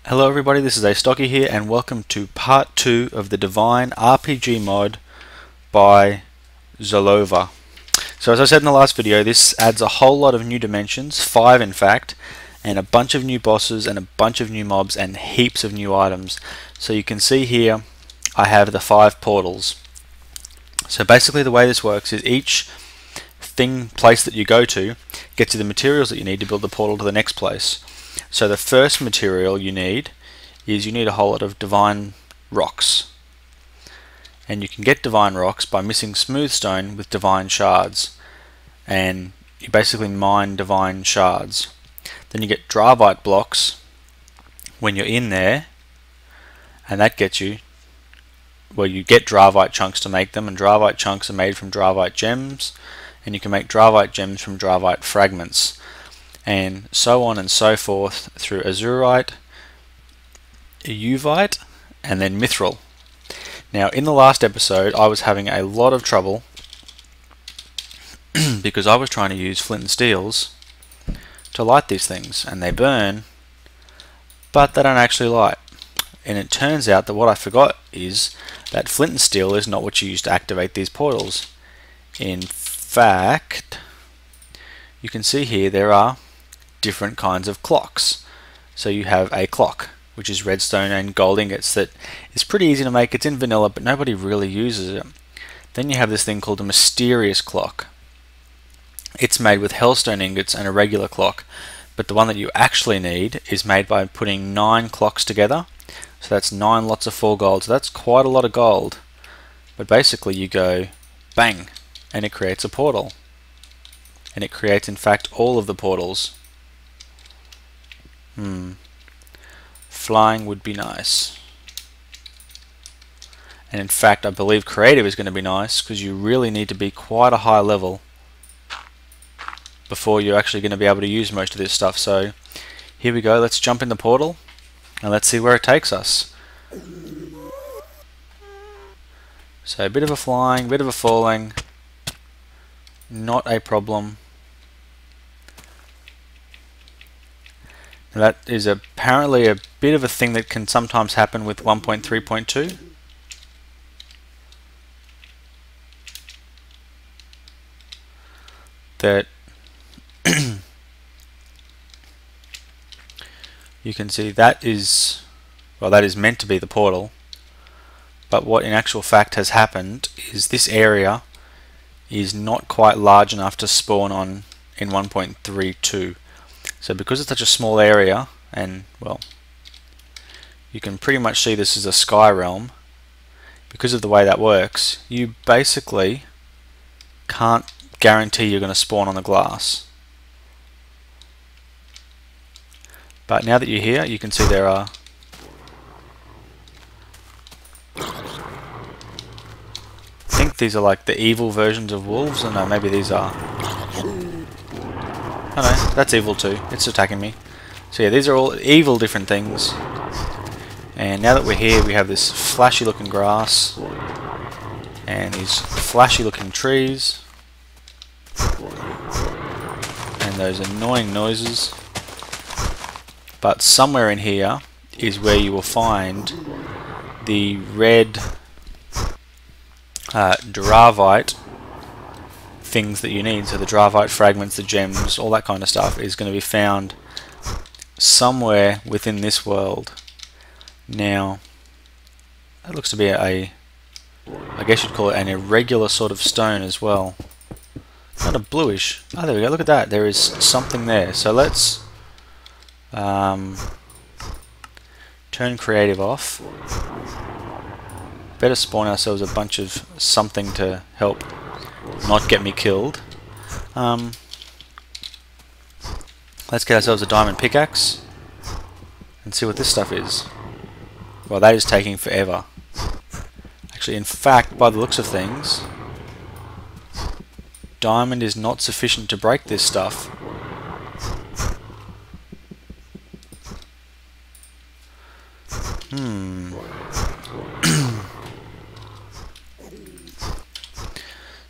Hello everybody, this is Astocky here and welcome to part 2 of the Divine RPG mod by Xolova. So as I said in the last video, this adds a whole lot of new dimensions, 5 in fact, and a bunch of new bosses and a bunch of new mobs and heaps of new items. So you can see here I have the 5 portals. So basically the way this works is each place that you go to gets you the materials that you need to build the portal to the next place. So the first material you need is a whole lot of divine rocks, and you can get divine rocks by mixing smooth stone with divine shards, and you basically mine divine shards. Then you get dravite blocks when you're in there, and that gets you, well, you get dravite chunks to make them, and dravite chunks are made from dravite gems, and you can make dravite gems from dravite fragments, and so on and so forth through azurite, euvite, and then mithril. Now in the last episode I was having a lot of trouble because I was trying to use flint and steels to light these things, and they burn but they don't actually light. And it turns out that what I forgot is that flint and steel is not what you use to activate these portals. In fact, you can see here there are different kinds of clocks. So you have a clock, which is redstone and gold ingots, that is pretty easy to make. It's in vanilla, but nobody really uses it. Then you have this thing called a mysterious clock. It's made with hellstone ingots and a regular clock, but the one that you actually need is made by putting 9 clocks together. So that's 9 lots of 4 gold, so that's quite a lot of gold. But basically you go bang, and it creates a portal. And it creates in fact all of the portals. Flying would be nice. And in fact I believe creative is going to be nice, because you really need to be quite a high level before you're actually going to be able to use most of this stuff. So here we go, let's jump in the portal and let's see where it takes us. So a bit of a flying, a bit of a falling, not a problem. Now that is apparently a bit of a thing that can sometimes happen with 1.3.2. That you can see that is, well, that is meant to be the portal, but what in actual fact has happened is this area is not quite large enough to spawn on in 1.32. So because it's such a small area, and well, you can pretty much see this as a sky realm, because of the way that works, you basically can't guarantee you're going to spawn on the glass. But now that you're here, you can see there are I think these are like the evil versions of wolves. Or no, maybe these are, oh no, that's evil too, it's attacking me. So yeah, these are all evil different things. And now that we're here, we have this flashy looking grass and these flashy looking trees and those annoying noises. But somewhere in here is where you will find the red dravite things that you need. So the dravite fragments, the gems, all that kind of stuff is going to be found somewhere within this world. Now that looks to be I guess you'd call it an irregular sort of stone as well. Kind of bluish. Oh, there we go, look at that, there is something there. So let's turn creative off. Better spawn ourselves a bunch of something to help not get me killed. Let's get ourselves a diamond pickaxe and see what this stuff is. Well, that is taking forever. Actually, in fact, by the looks of things, diamond is not sufficient to break this stuff.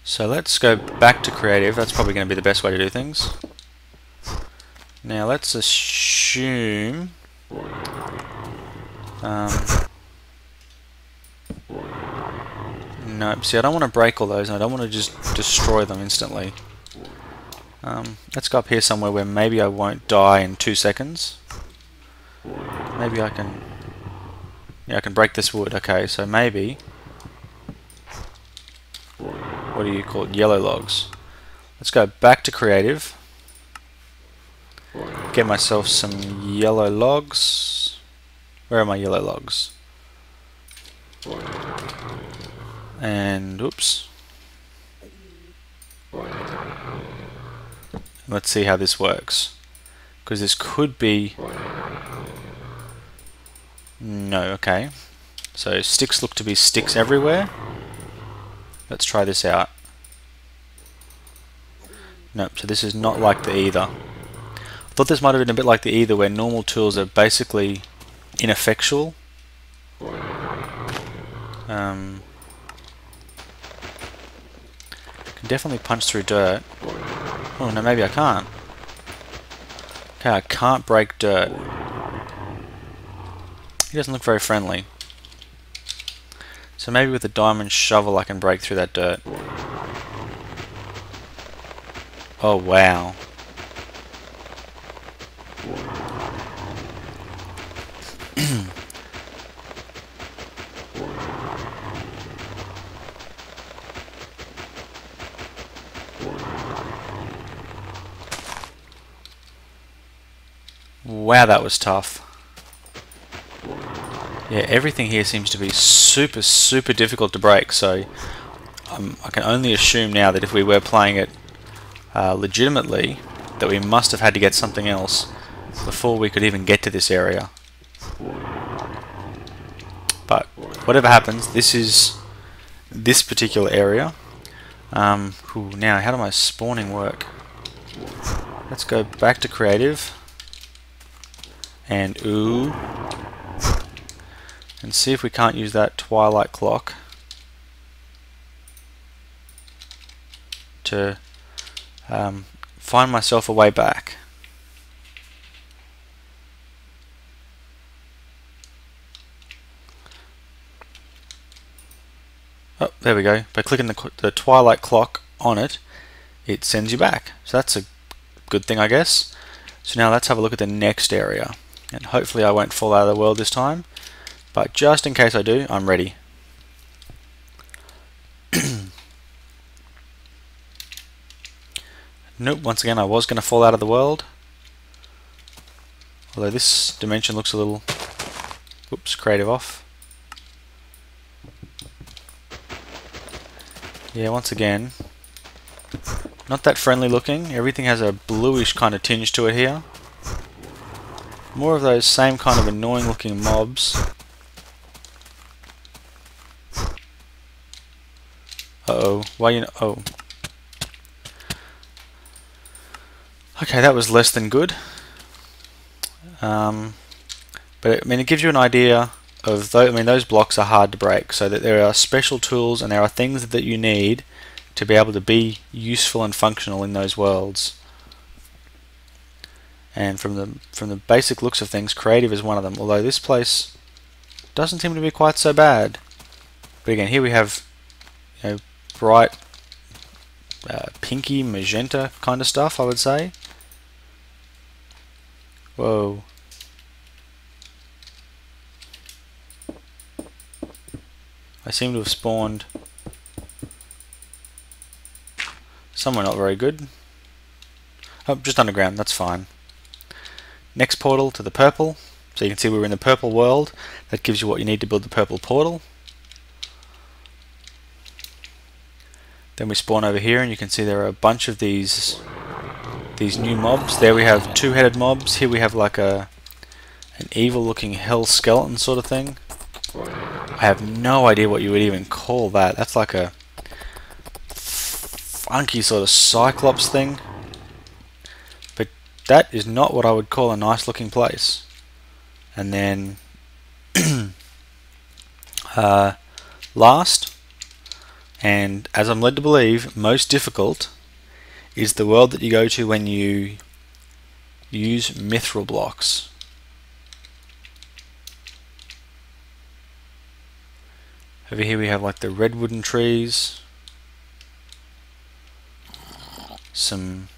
So let's go back to creative. That's probably going to be the best way to do things. Now let's assume Nope, see I don't want to break all those and I don't want to just destroy them instantly. Let's go up here somewhere where maybe I won't die in 2 seconds. Maybe I can... Yeah, I can break this wood. Okay, so maybe... What do you call it? Yellow logs. Let's go back to creative. Get myself some yellow logs. Where are my yellow logs? And oops. Let's see how this works. Because this could be... No, okay. So sticks look to be sticks everywhere. Let's try this out. Nope, so this is not like the either. I thought this might have been a bit like the either where normal tools are basically ineffectual. Can definitely punch through dirt. Oh no, maybe I can't. Okay, I can't break dirt. He doesn't look very friendly. So maybe with a diamond shovel I can break through that dirt. Oh wow. Wow, that was tough. Yeah, everything here seems to be super difficult to break, so I can only assume now that if we were playing it legitimately, that we must have had to get something else before we could even get to this area. But whatever happens, this is this particular area. Now, how do my spawning work? Let's go back to creative. And ooh. And see if we can't use that twilight clock to find myself a way back. Oh, there we go. By clicking the twilight clock on it, it sends you back. So that's a good thing, I guess. So now let's have a look at the next area. And hopefully I won't fall out of the world this time. But just in case I do, I'm ready. Nope, once again I was going to fall out of the world. Although this dimension looks a little... Oops, creative off. Yeah, once again, not that friendly looking. Everything has a bluish kind of tinge to it here. More of those same kind of annoying looking mobs. Uh-oh, why you know... Oh. Okay, that was less than good. But I mean, it gives you an idea of... those blocks are hard to break, so that there are special tools and there are things that you need to be able to be useful and functional in those worlds. And from the basic looks of things, creative is one of them. Although this place doesn't seem to be quite so bad. But again, here we have, you know, bright pinky magenta kind of stuff, I would say. Whoa. I seem to have spawned somewhere not very good. Oh, just underground, that's fine. Next portal to the purple. So you can see we're in the purple world. That gives you what you need to build the purple portal. Then we spawn over here and you can see there are a bunch of these new mobs. There we have two-headed mobs. Here we have like an evil looking hell skeleton sort of thing. I have no idea what you would even call that. That's like a funky sort of cyclops thing. But that is not what I would call a nice looking place. And then last, and as I'm led to believe, most difficult, is the world that you go to when you use mithril blocks. Over here we have like the red wooden trees, some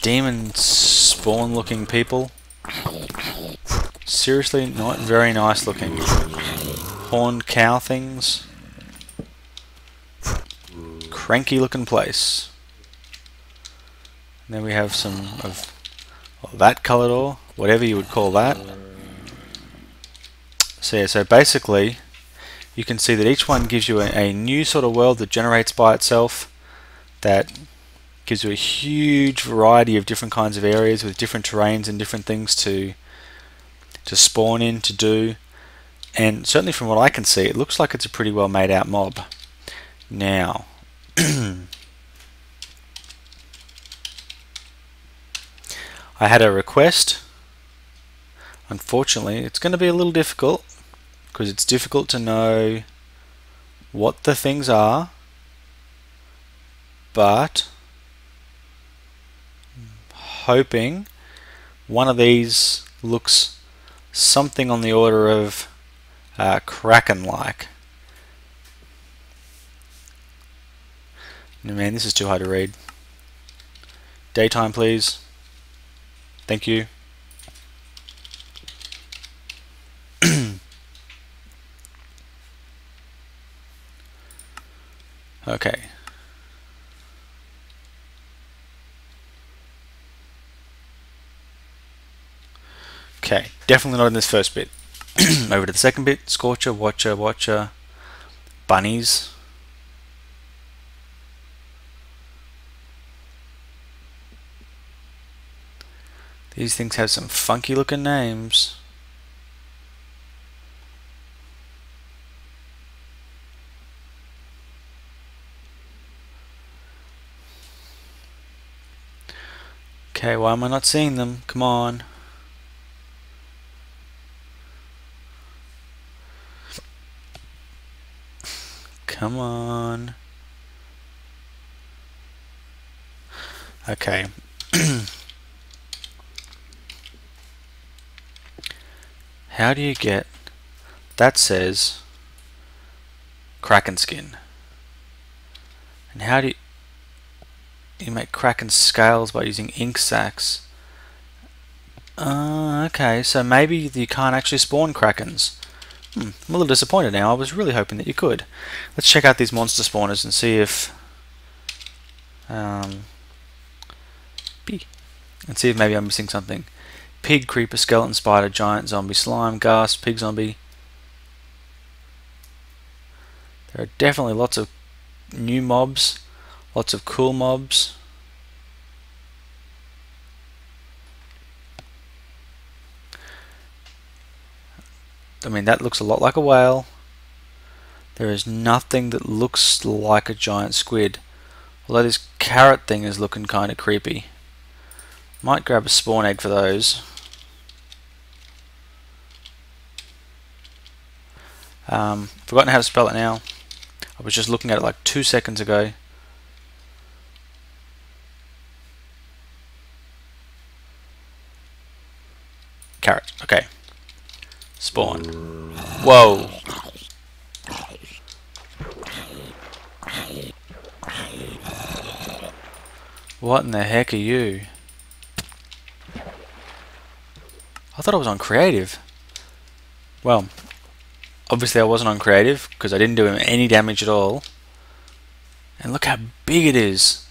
demon spawn looking people. Seriously, not very nice looking. Horned cow things. Cranky looking place. And then we have some of that colour or whatever you would call that. So yeah, so basically you can see that each one gives you a new sort of world that generates by itself, that gives you a huge variety of different kinds of areas with different terrains and different things to spawn in, to do. And certainly from what I can see, it looks like it's a pretty well made out mob. Now I had a request. Unfortunately, it's going to be a little difficult because it's difficult to know what the things are, but hoping one of these looks something on the order of Kraken-like. Man, this is too hard to read. Daytime, please. Thank you. Okay. Okay, definitely not in this first bit. Over to the second bit. Scorcher, Watcher, bunnies. These things have some funky looking names. Okay, why am I not seeing them? Come on. Come on. Okay. How do you get... That says Kraken skin. And how do you make Kraken scales by using ink sacs? Okay, so maybe you can't actually spawn Krakens. I'm a little disappointed now. I was really hoping that you could. Let's check out these monster spawners and see if maybe I'm missing something. Pig, creeper, skeleton, spider, giant, zombie, slime, ghast, pig zombie. There are definitely lots of new mobs, lots of cool mobs. I mean, that looks a lot like a whale. There is nothing that looks like a giant squid. Although this carrot thing is looking kind of creepy. Might grab a spawn egg for those. Forgotten how to spell it now. I was just looking at it like 2 seconds ago. Carrot. Okay. Spawn. Whoa. What in the heck are you? I thought I was on creative. Well, obviously I wasn't on creative because I didn't do him any damage at all. And look how big it is.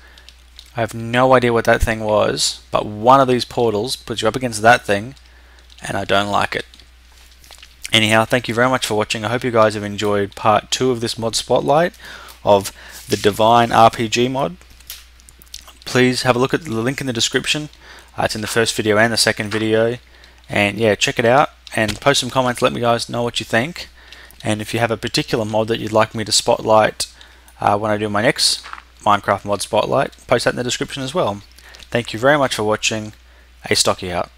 I have no idea what that thing was, but one of these portals puts you up against that thing and I don't like it. Anyhow, thank you very much for watching. I hope you guys have enjoyed part 2 of this mod spotlight of the Divine RPG mod. Please have a look at the link in the description. It's in the first video and the second video. And yeah, check it out and post some comments. Let me guys know what you think. And if you have a particular mod that you'd like me to spotlight when I do my next Minecraft mod spotlight, post that in the description as well. Thank you very much for watching. Astocky out.